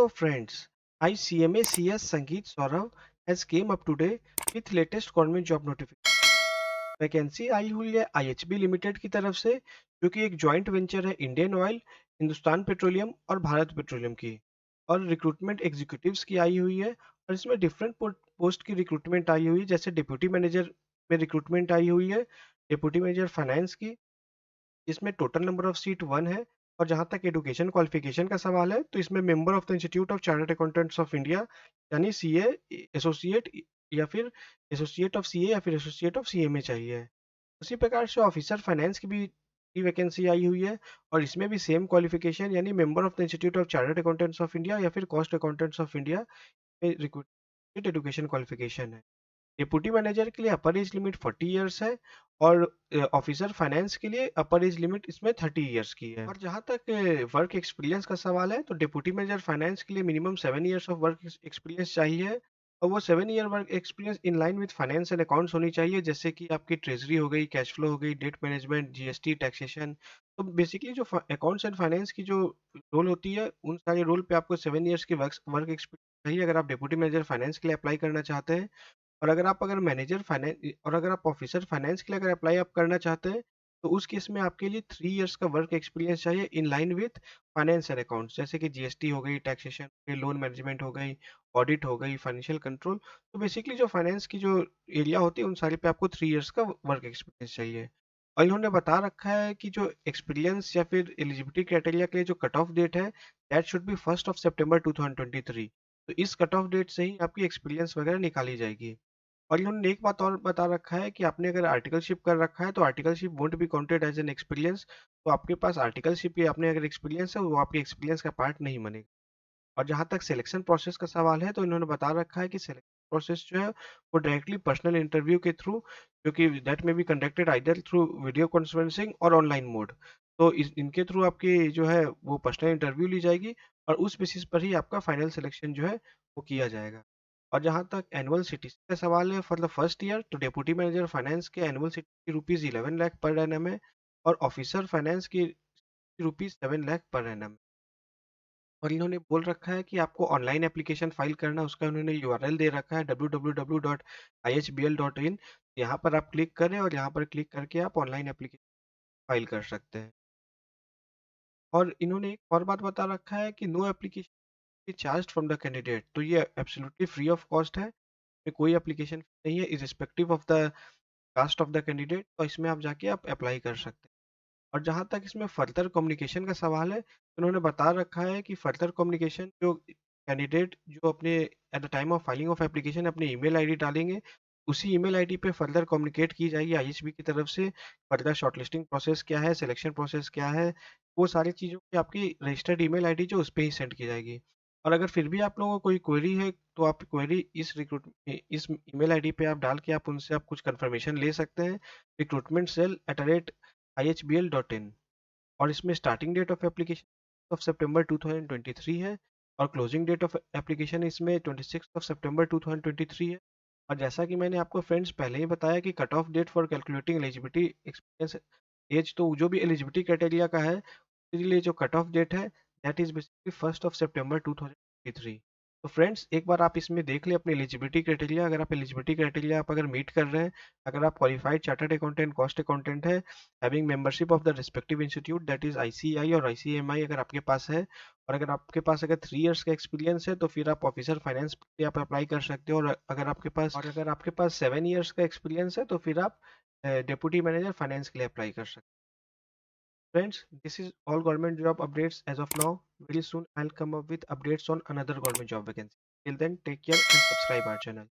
Hello friends, I CMA CS Sangeet Saurav has came up today with latest government job notification. Vacancy आई हुई है IHB limited की तरफ से, जो कि एक जॉइंट वेंचर है इंडियन ऑयल, हिंदुस्तान पेट्रोलियम और भारत पेट्रोलियम की। और रिक्रूटमेंट एग्जीक्यूटिव्स की आई हुई है, और इसमें डिफरेंट पोस्ट की रिक्रूटमेंट आई हुई है, जैसे डिप्यूटी मैनेजर में रिक्रूटमेंट आई हुई है, डिप्यूटी मैनेजर फाइनेंस की, इसमें टोटल नंबर ऑफ सीट 1 है। और जहाँ तक एजुकेशन क्वालिफिकेशन का सवाल है, तो इसमें member of the institute of chartered accountants of India यानी सीए एसोसिएट, या फिर एसोसिएट ऑफ सीए, या फिर एसोसिएट ऑफ सीएमए चाहिए। उसी प्रकार से ऑफिसर फाइनेंस की भी वैकेंसी आई हुई है, और इसमें भी सेम क्वालिफिकेशन यानी member of the institute of chartered accountants of India या फिर कॉस्ट अकाउंटेंट्स ऑफ इंडिया में रिक्रूटेड एजुकेशन क्वालिफिकेशन है। डिप्टी मैनेजर के लिए अपर एज लिमिट 40 इयर्स है, और ऑफिसर फाइनेंस के लिए अपर एज लिमिट इसमें 30 इयर्स की है। और जहाँ तक वर्क एक्सपीरियंस का सवाल है, तो डिप्टी मैनेजर फाइनेंस के लिए minimum 7 years of work experience चाहिए, और वो 7 year work experience in line with finance and accounts होनी चाहिए, जैसे कि आपकी ट्रेजरी हो गई, कैश फ्लो हो गई, डेट मैनेजमेंट, जीएसटी, टैक्सेशन। तो बेसिकली जो अकाउंट्स एंड फाइनेंस की जो रोल होती है, उन सारे रोल पे आपको 7 इयर्स की वर्क एक्सपीरियंस चाहिए, अगर आप डिप्टी मैनेजर फाइनेंस के लिए अप्लाई करना चाहते हैं। और अगर मैनेजर फाइनेंस, और अगर आप ऑफिसर फाइनेंस के लिए अगर अप्लाई आप करना चाहते हैं, तो उस केस में आपके लिए 3 इयर्स का वर्क एक्सपीरियंस चाहिए in line with finance and accounts, जैसे कि जीएसटी हो गई, टैक्सेशन हो गई, लोन मैनेजमेंट हो गई, ऑडिट हो गई, फाइनेंशियल कंट्रोल। तो बेसिकली जो फाइनेंस की जो एरिया होती है, उन सारे पे आपको 3 इयर्स का वर्क एक्सपीरियंस चाहिए। और इन्होंने बता रखा है कि जो एक्सपीरियंस या फिर एलिजिबिलिटी क्राइटेरिया के लिए जो कट ऑफ डेट है, दैट शुड बी 1 सितंबर 2023। तो इस कट ऑफ डेट से ही आपकी एक्सपीरियंस वगैरह निकाली जाएगी। और इन्होंने एक बात और बता रखा है कि आपने अगर आर्टिकलशिप कर रखा है, तो articleship won't be counted as an experience. तो आपके पास आर्टिकलशिप या आपने अगर एक्सपीरियंस है, वो आपके एक्सपीरियंस का पार्ट नहीं बनेगा। और जहाँ तक सिलेक्शन प्रोसेस का सवाल है, तो इन्होंने बता रखा है कि सिलेक्शन प्रोसेस जो है, वो डायरेक्टली पर्सनल इंटरव्यू के थ्रू, जो कि दैट में be conducted either through video conferencing और ऑनलाइन मोड। तो इनके थ्रू आपकी जो है वो पर्सनल इंटरव्यू ली जाएगी, और उस बेसिस पर ही आपका फाइनल सिलेक्शन जो है वो किया जाएगा। और जहाँ तक एनुअल सिटीज का सवाल है, फॉर द फर्स्ट ईयर, तो डिप्टी मैनेजर फाइनेंस के एनुअल सिटी ₹11 लाख पर एनएम है, और ऑफिसर फाइनेंस की ₹7 लाख पर एनएम। और इन्होंने बोल रखा है कि आपको ऑनलाइन एप्लीकेशन फाइल करना, उसका उन्होंने यूआरएल दे रखा है www.ihbl.in। यहाँ पर आप क्लिक करें, और यहाँ पर क्लिक करके आप ऑनलाइन एप्लीकेशन फाइल कर सकते हैं। और इन्होंने एक और बात बता रखा है कि no application charge from the candidate. तो ये एब्सोल्युटली फ्री ऑफ कॉस्ट है, इसमें कोई एप्लीकेशन नहीं है, irrespective of the caste of the candidate. तो इसमें आप जाके आप अप्लाई कर सकते हैं। और जहाँ तक इसमें फर्दर कम्युनिकेशन का सवाल है, तो उन्होंने बता रखा है कि फर्दर कम्युनिकेशन जो कैंडिडेट जो अपने at the time of filing of application अपने ईमेल आईडी डालेंगे, उसी ईमेल आईडी पे फर्दर कम्युनिकेट की जाएगी आईएचबी की तरफ से। फर्दर शॉर्टलिस्टिंग प्रोसेस क्या है, सिलेक्शन प्रोसेस क्या है, वो सारी चीज़ों की आपकी रजिस्टर्ड ईमेल आईडी जो उस पे ही सेंड की जाएगी। और अगर फिर भी आप लोगों को कोई क्वेरी है, तो आप क्वेरी इस ईमेल आईडी पे आप डाल के आप उनसे आप कुछ कंफर्मेशन ले सकते हैं, recruitmentsell@ihbl.in। और इसमें starting date of application of सितंबर 2023 है, और क्लोजिंग डेट ऑफ एप्लीकेशन इसमें 26 सितंबर 2023 है। और जैसा कि मैंने आपको फ्रेंड्स पहले ही बताया कि cut off date for calculating eligibility experience age, तो जो भी एलिजिबिलिटी क्राइटेरिया का है, उसके लिए जो कट ऑफ डेट है, दैट इज बेसिकली 1 सितंबर 2023। तो फ्रेंड्स, एक बार आप इसमें देख लें अपनी एलिजिबिलिटी क्राइटेरिया। अगर आप एलिजिबिलिटी क्राइटेरिया आप अगर मीट कर रहे हैं, अगर आप qualified chartered accountant, cost accountant है, having membership of the respective institute that is ICAI और आईसीएमआई अगर आपके पास है, और अगर आपके पास अगर 3 इयर्स का एक्सपीरियंस है, तो फिर आप ऑफिसर फाइनेंस पे आप अप्लाई कर सकते हो। और अगर आपके पास 7 इयर्स का एक्सपीरियंस है, तो फिर आप डिप्टी मैनेजर फाइनेंस के लिए अप्लाई कर सकते हैं। Friends, this is all government job updates as of now. Very soon I'll come up with updates on another government job vacancy. Till then, take care and subscribe our channel.